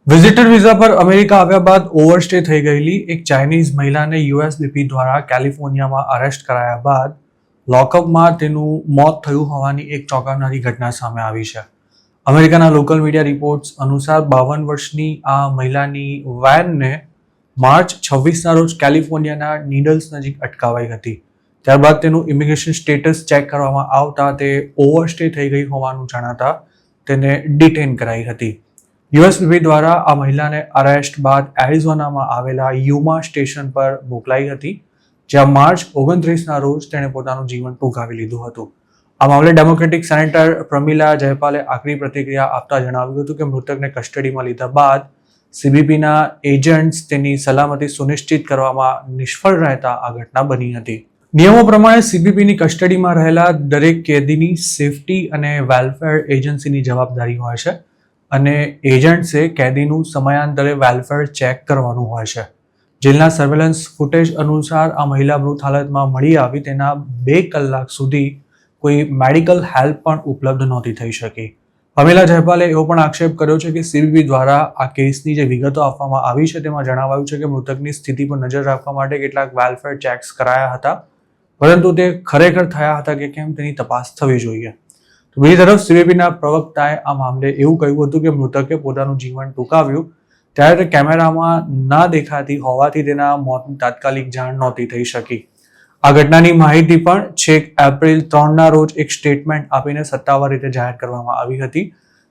Visitor visa પર America આવ્યા બાદ ઓવરસ્ટે થઈ ગયેલી એક ચાઇનીઝ મહિલાને યુએસબીપી દ્વારા કેલિફોર્નિયામાં અરેસ્ટ કરાયા બાદ લોકઅપમાં તેનું મોત થયું હોવાની એક ચોંકાવનારી ઘટના સામે આવી છે. અમેરિકાના લોકલ મીડિયા રિપોર્ટ્સ અનુસાર 52 વર્ષની આ મહિલાની વેનને માર્ચ 26ના રોજ કેલિફોર્નિયાના નીડલ્સ નજીક અટકાવાઈ હતી. ત્યારબાદ તેનું ઇમિગ્રેશન સ્ટેટસ ચેક કરવામાં આવતા તે ઓવરસ્ટે થઈ ગઈ હોવાનું જણાતા તેને ડિટેન કરાઈ હતી. યુએસબીપી દ્વારા આ મહિલાને અરેસ્ટ બાદ એરિઝોનામાં આવેલા યુમા સ્ટેશન પર મોકલાઈ હતી, જ્યાં માર્ચ 29ના રોજ તેણે પોતાનું જીવન ટૂંકાવી લીધું હતું. આ મામલે ડેમોક્રેટિક સેનેટર પ્રમિલા જયપાલે આકરી પ્રતિક્રિયા આપતા જણાવ્યું હતું કે મૃતકને કસ્ટડીમાં લીધા બાદ સીબીપીના એજન્ટ્સ તેની સલામતી સુનિશ્ચિત કરવામાં નિષ્ફળ રહેતા આ ઘટના બની હતી. નિયમો પ્રમાણે સીબીપીની કસ્ટડીમાં રહેલા દરેક કેદીની સેફટી અને વેલફેર એજન્સીની જવાબદારી હોય છે અને એજન્ટ્સે કેદીનું સમયાંતરે વેલફેર ચેક કરવાનું હોય છે. જેલના સર્વેલન્સ ફૂટેજ અનુસાર આ મહિલા મૃત હાલતમાં મળી આવી તેના 2 કલાક સુધી કોઈ મેડિકલ હેલ્પ પણ ઉપલબ્ધ નહોતી થઈ શકી. પ્રમિલા જયપાલે એવો પણ આક્ષેપ કર્યો છે કે સીબીપી દ્વારા આ કેસની જે વિગતો આપવામાં આવી છે તેમાં જણાવાયું છે કે મૃતકની સ્થિતિ પર નજર રાખવા માટે કેટલાક વેલફેર ચેક્સ કરાયા હતા, પરંતુ તે ખરેખર થયા હતા કે કેમ તેની તપાસ થવી જોઈએ. તો બીજી તરફ સીબીપીના પ્રવક્તાએ આ મામલે એવું કહ્યું હતું કે મૃતકે પોતાનું જીવન ટૂંકાવ્યું ત્યારે તે કેમેરામાં ના દેખાતી હોવાથી તેના મોતની તાત્કાલિક જાણ નહોતી થઈ શકી. આ ઘટનાની માહિતી પણ છેક એપ્રિલ 3ના રોજ એક સ્ટેટમેન્ટ આપીને સત્તાવાર રીતે જાહેર કરવામાં આવી હતી,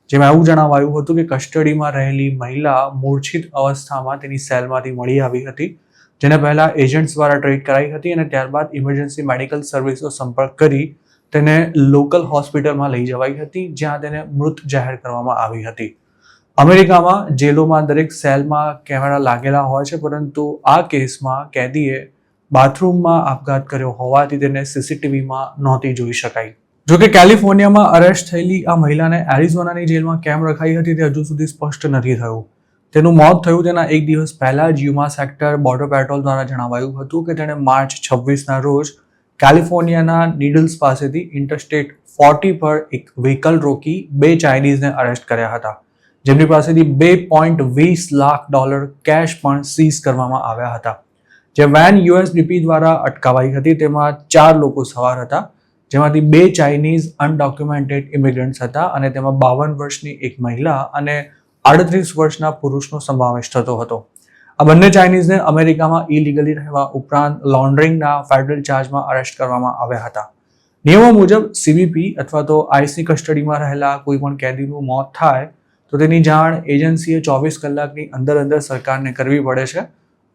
જેમાં એવું જણાવાયું હતું કે કસ્ટડીમાં રહેલી મહિલા મૂર્છિત અવસ્થામાં તેની સેલમાંથી મળી આવી હતી, જેને પહેલા એજન્ટ્સ દ્વારા ટ્રીટ કરાઈ હતી અને ત્યારબાદ ઇમરજન્સી મેડિકલ સર્વિસનો સંપર્ક કરી તેને લોકલ હોસ્પિટલમાં લઈ જવાઈ હતી, જ્યાં તેને મૃત જાહેર કરવામાં આવી હતી. અમેરિકામાં જેલોમાં દરેક સેલમાં કેમેરા લાગેલા હોય છે, પરંતુ આ કેસમાં કેદીએ બાથરૂમમાં આપઘાત કર્યો હોવાથી તેને સીસીટીવીમાં નહોતી જોઈ શકાઈ. જોકે કેલિફોર્નિયામાં અરેસ્ટ થયેલી આ મહિલાને એરિઝોનાની જેલમાં કેમ રખાઈ હતી તે હજુ સુધી સ્પષ્ટ નથી થયું. તેનું મોત થયું તેના એક દિવસ પહેલા જ યુમા સેક્ટર બોર્ડર પેટ્રોલ દ્વારા જણાવાયું હતું કે તેણે માર્ચ 26ના રોજ કેલિફોર્નિયાના નીડલ્સ પાસેથી ઇન્ટરસ્ટેટ 40 પર એક વ્હીકલ રોકી 2 ચાઇનીઝને અરેસ્ટ કર્યા હતા, જેમની પાસેથી $2.20 લાખ કેશ પણ સીઝ કરવામાં આવ્યા હતા. જે વેન યુએસબીપી દ્વારા અટકાવાઈ હતી તેમાં 4 લોકો સવાર હતા, જેમાંથી 2 ચાઇનીઝ અનડોક્યુમેન્ટેડ ઇમિગ્રન્ટ્સ હતા અને તેમાં 52 વર્ષની એક મહિલા અને 38 વર્ષના પુરુષનો સમાવેશ થતો હતો. આ બંને ચાઇનીઝને અમેરિકામાં ઇલીગલી રહેવા ઉપરાંત લોન્ડરિંગના ફેડરલ ચાર્જમાં અરેસ્ટ કરવામાં આવ્યા હતા. નિયમો મુજબ સીબીપી અથવા તો આઈસની કસ્ટડીમાં રહેલા કોઈ પણ કેદીનું મોત થાય તો તેની જાણ એજન્સીએ 24 કલાકની અંદર સરકારને કરવી પડે છે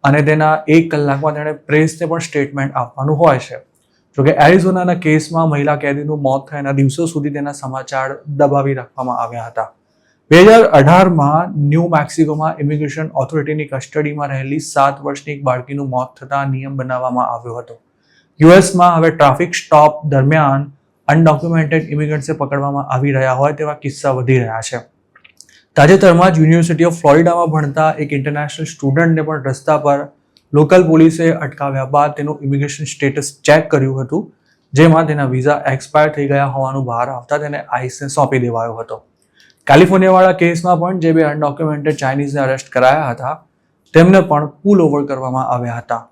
અને તેના 1 કલાકમાં તેણે પ્રેસને પણ સ્ટેટમેન્ટ આપવાનું હોય છે. જોકે એરિઝોનાના કેસમાં મહિલા કેદીનું મોત થયાના દિવસો સુધી તેના સમાચાર દબાવી રાખવામાં આવ્યા હતા. 2018માં ન્યૂ મેક્સિકોમાં ઇમિગ્રેશન ઓથોરિટીની કસ્ટડીમાં રહેલી 7 વર્ષની એક બાળકીનું મોત થતાં નિયમ બનાવવામાં આવ્યો હતો. યુએસમાં હવે ટ્રાફિક સ્ટોપ દરમિયાન અનડોક્યુમેન્ટેડ ઇમિગ્રન્ટ્સે પકડવામાં આવી રહ્યા હોય તેવા કિસ્સા વધી રહ્યા છે. તાજેતરમાં જ યુનિવર્સિટી ઓફ ફ્લોરિડામાં ભણતા એક ઇન્ટરનેશનલ સ્ટુડન્ટને પણ રસ્તા પર લોકલ પોલીસે અટકાવ્યા બાદ તેનું ઇમિગ્રેશન સ્ટેટસ ચેક કર્યું હતું, જેમાં તેના વિઝા એક્સપાયર થઈ ગયા હોવાનું બહાર આવતા તેને આઈસને સોંપી દેવાયો હતો. કેલિફોર્નિયાવાળા કેસમાં પણ જે 2 અનડોક્યુમેન્ટેડ ચાઇનીઝને અરેસ્ટ કરાયા હતા તેમને પણ પુલ ઓવર કરવામાં આવ્યા હતા.